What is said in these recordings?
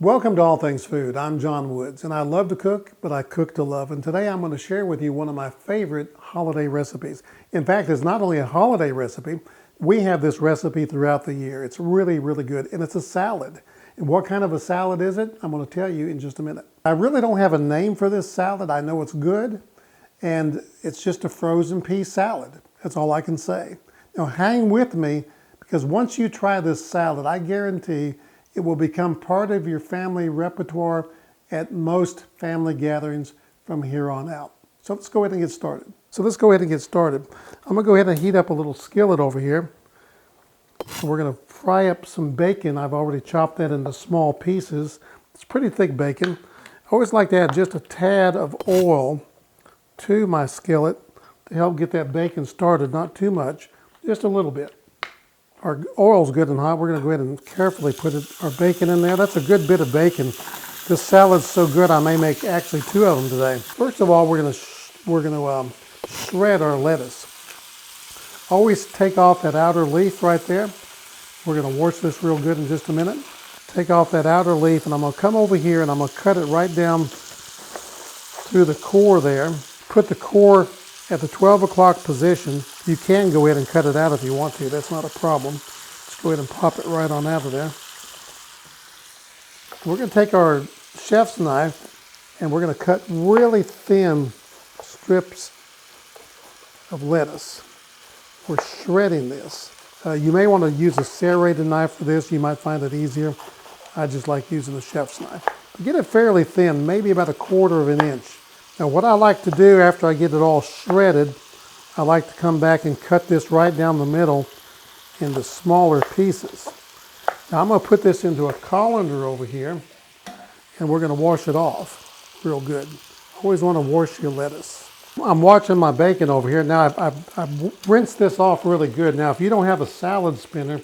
Welcome to All Things Food. I'm John Woods, and I love to cook, but I cook to love. And today I'm going to share with you one of my favorite holiday recipes. In fact, it's not only a holiday recipe, we have this recipe throughout the year. It's really, really good, and it's a salad. And what kind of a salad is it? I'm going to tell you in just a minute. I really don't have a name for this salad. I know it's good, and it's just a frozen pea salad. That's all I can say. Now hang with me, because once you try this salad, I guarantee it will become part of your family repertoire at most family gatherings from here on out. So let's go ahead and get started. I'm gonna go ahead and heat up a little skillet over here. We're gonna fry up some bacon. I've already chopped that into small pieces. It's pretty thick bacon. I always like to add just a tad of oil to my skillet to help get that bacon started, not too much, just a little bit. Our oil's good and hot. We're going to go ahead and carefully put our bacon in there. That's a good bit of bacon. This salad's so good I may make actually 2 of them today. First of all, we're going to shred our lettuce. Always take off that outer leaf right there. We're going to wash this real good in just a minute. Take off that outer leaf, and I'm going to come over here and I'm going to cut it right down through the core there. Put the core at the 12 o'clock position. You can go ahead and cut it out if you want to. That's not a problem. Just go ahead and pop it right on out of there. We're going to take our chef's knife and we're going to cut really thin strips of lettuce. We're shredding this. You may want to use a serrated knife for this. You might find it easier. I just like using the chef's knife. Get it fairly thin, maybe about 1/4 of an inch. Now what I like to do after I get it all shredded, I like to come back and cut this right down the middle into smaller pieces. Now I'm going to put this into a colander over here, and we're going to wash it off real good. Always want to wash your lettuce. I'm washing my bacon over here. Now I've rinsed this off really good. Now if you don't have a salad spinner,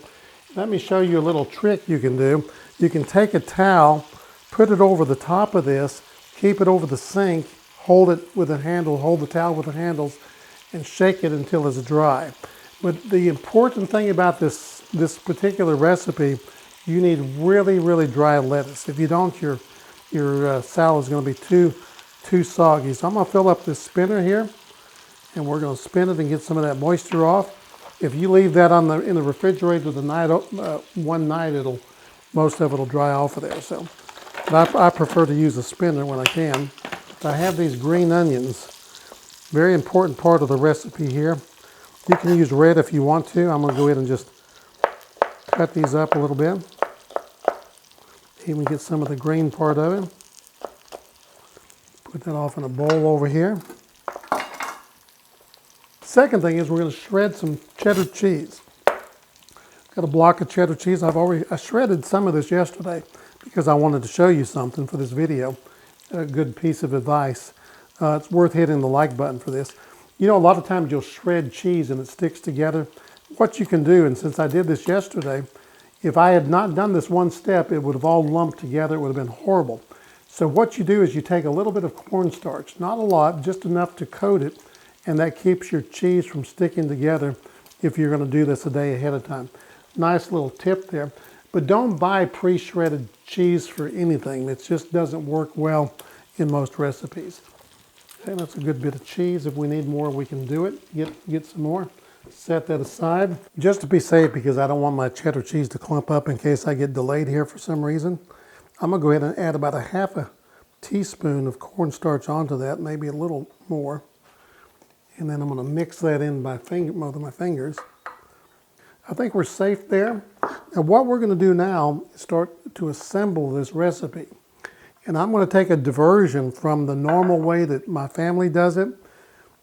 let me show you a little trick you can do. You can take a towel, put it over the top of this, keep it over the sink, hold it with a handle, hold the towel with the handles, and shake it until it's dry. But the important thing about this particular recipe, you need really, really dry lettuce. If you don't, your salad is going to be too soggy. So I'm going to fill up this spinner here, and we're going to spin it and get some of that moisture off. If you leave that in the refrigerator one night, most of it will dry off of there. So, but I prefer to use a spinner when I can. I have these green onions, very important part of the recipe here. You can use red if you want to. I'm going to go ahead and just cut these up a little bit. Even get some of the green part of it. Put that off in a bowl over here. Second thing is we're going to shred some cheddar cheese. Got a block of cheddar cheese. I shredded some of this yesterday because I wanted to show you something for this video. A good piece of advice. It's worth hitting the like button for this. You know, a lot of times you'll shred cheese and it sticks together. What you can do, and since I did this yesterday, if I had not done this one step, it would have all lumped together. It would have been horrible. So what you do is you take a little bit of cornstarch, not a lot, just enough to coat it, and that keeps your cheese from sticking together if you're going to do this a day ahead of time. Nice little tip there. But don't buy pre-shredded cheese for anything. It just doesn't work well in most recipes. Okay, that's a good bit of cheese. If we need more, we can do it. Get some more. Set that aside. Just to be safe, because I don't want my cheddar cheese to clump up in case I get delayed here for some reason, I'm going to go ahead and add about 1/2 teaspoon of cornstarch onto that, maybe a little more. And then I'm going to mix that in with my fingers. I think we're safe there. Now what we're going to do now is start to assemble this recipe. And I'm going to take a diversion from the normal way that my family does it,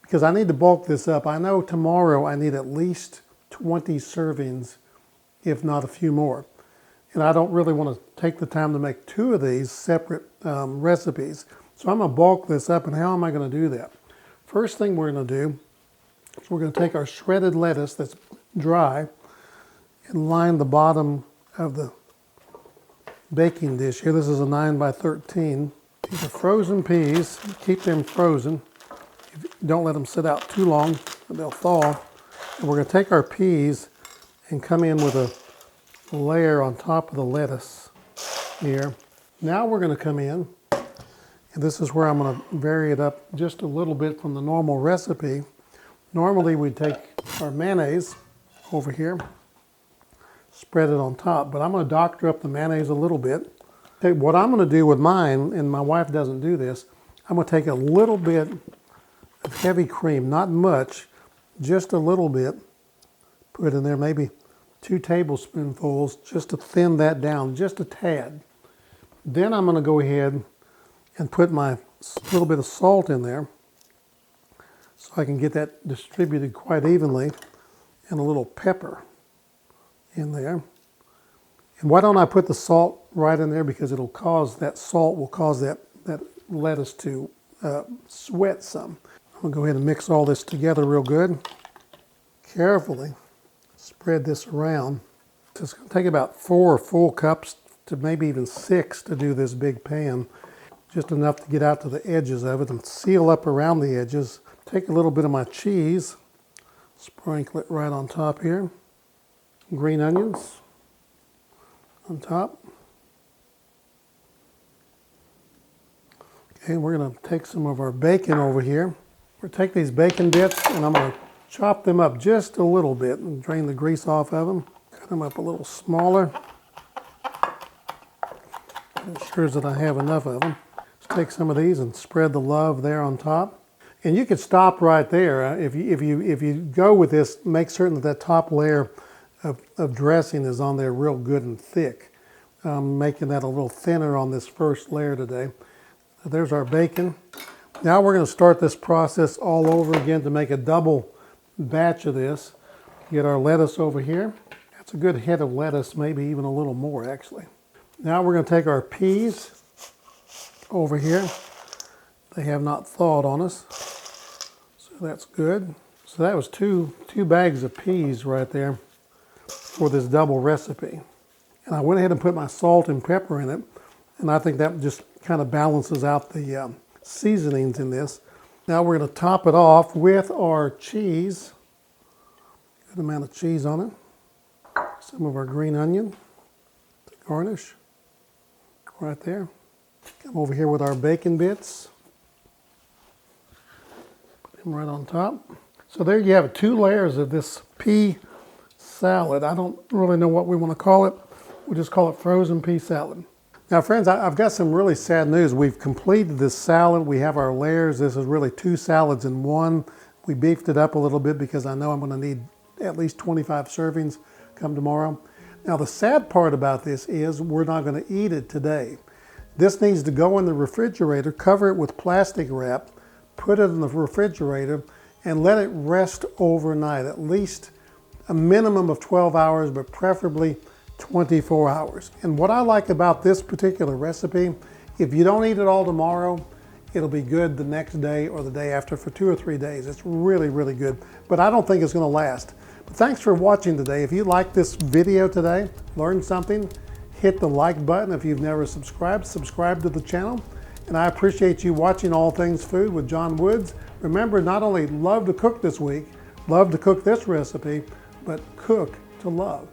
because I need to bulk this up. I know tomorrow I need at least 20 servings, if not a few more. And I don't really want to take the time to make 2 of these separate recipes. So I'm going to bulk this up, and how am I going to do that? First thing we're going to do is we're going to take our shredded lettuce that's dry and line the bottom of the baking dish here. This is a 9 by 13. These are frozen peas. Keep them frozen. Don't let them sit out too long, or they'll thaw. And we're going to take our peas and come in with a layer on top of the lettuce here. Now we're going to come in, and this is where I'm going to vary it up just a little bit from the normal recipe. Normally we'd take our mayonnaise over here, spread it on top, but I'm going to doctor up the mayonnaise a little bit. Okay, what I'm going to do with mine, and my wife doesn't do this, I'm going to take a little bit of heavy cream, not much, just a little bit, put in there, maybe 2 tablespoonfuls, just to thin that down, just a tad. Then I'm going to go ahead and put my little bit of salt in there so I can get that distributed quite evenly, and a little pepper in there. And why don't I put the salt right in there, because it'll cause, that salt will cause that lettuce to sweat some. I'm going to go ahead and mix all this together real good. Carefully spread this around. It's going to take about 4 full cups to maybe even 6 to do this big pan. Just enough to get out to the edges of it and seal up around the edges. Take a little bit of my cheese, sprinkle it right on top here. Green onions on top. Okay, we're going to take some of our bacon over here. We're going to take these bacon bits and I'm going to chop them up just a little bit and drain the grease off of them. Cut them up a little smaller. Ensure that I have enough of them. Let's take some of these and spread the love there on top. And you could stop right there. If you go with this, make certain that top layer of dressing is on there real good and thick. Making that a little thinner on this first layer today. So there's our bacon. Now we're going to start this process all over again to make a double batch of this. Get our lettuce over here. That's a good head of lettuce, maybe even a little more actually. Now we're going to take our peas over here. They have not thawed on us, so that's good. So that was two bags of peas right there for this double recipe. And I went ahead and put my salt and pepper in it, and I think that just kind of balances out the seasonings in this. Now we're going to top it off with our cheese. Good amount of cheese on it. Some of our green onion to garnish right there. Come over here with our bacon bits. Put them right on top. So there you have it, 2 layers of this pea salad. I don't really know what we want to call it. We'll just call it frozen pea salad. Now friends, I've got some really sad news. We've completed this salad. We have our layers. This is really 2 salads in one. We beefed it up a little bit because I know I'm going to need at least 25 servings come tomorrow. Now the sad part about this is we're not going to eat it today. This needs to go in the refrigerator, cover it with plastic wrap, put it in the refrigerator, and let it rest overnight, at least a minimum of 12 hours, but preferably 24 hours. And what I like about this particular recipe, if you don't eat it all tomorrow, it'll be good the next day or the day after for 2 or 3 days. It's really, really good, but I don't think it's going to last. But thanks for watching today. If you liked this video today, learned something, hit the like button. If you've never subscribed, subscribe to the channel. And I appreciate you watching All Things Food with John Woods. Remember, not only love to cook this week, love to cook this recipe, but cook to love.